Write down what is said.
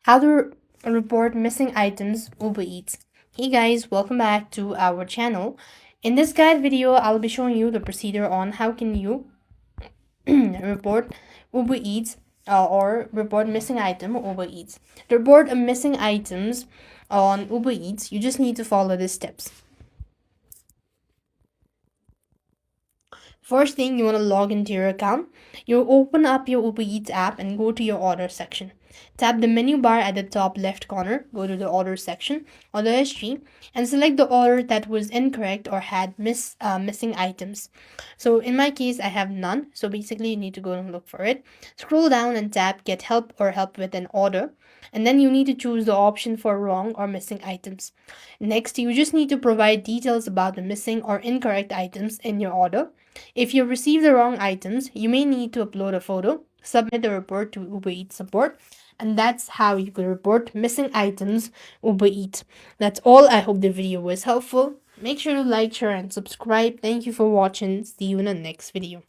How to report missing items Uber Eats. Hey guys, welcome back to our channel. In this guide video, I'll be showing you the procedure on how can you report Uber Eats or report missing item Uber Eats. To report missing items on Uber Eats, you just need to follow these steps. First thing, you want to log into your account. You open up your Uber Eats app and go to your order section. Tap the menu bar at the top left corner, go to the order section or the history, and select the order that was incorrect or had missing items. So in my case, I have none. So basically, you need to go and look for it. Scroll down and tap Get Help or Help with an Order. And then you need to choose the option for wrong or missing items. Next, you just need to provide details about the missing or incorrect items in your order. If you receive the wrong items, you may need to upload a photo, submit the report to Uber Eats support, and that's how you can report missing items Uber Eats. That's all. I hope the video was helpful. Make sure to like, share, and subscribe. Thank you for watching. See you in the next video.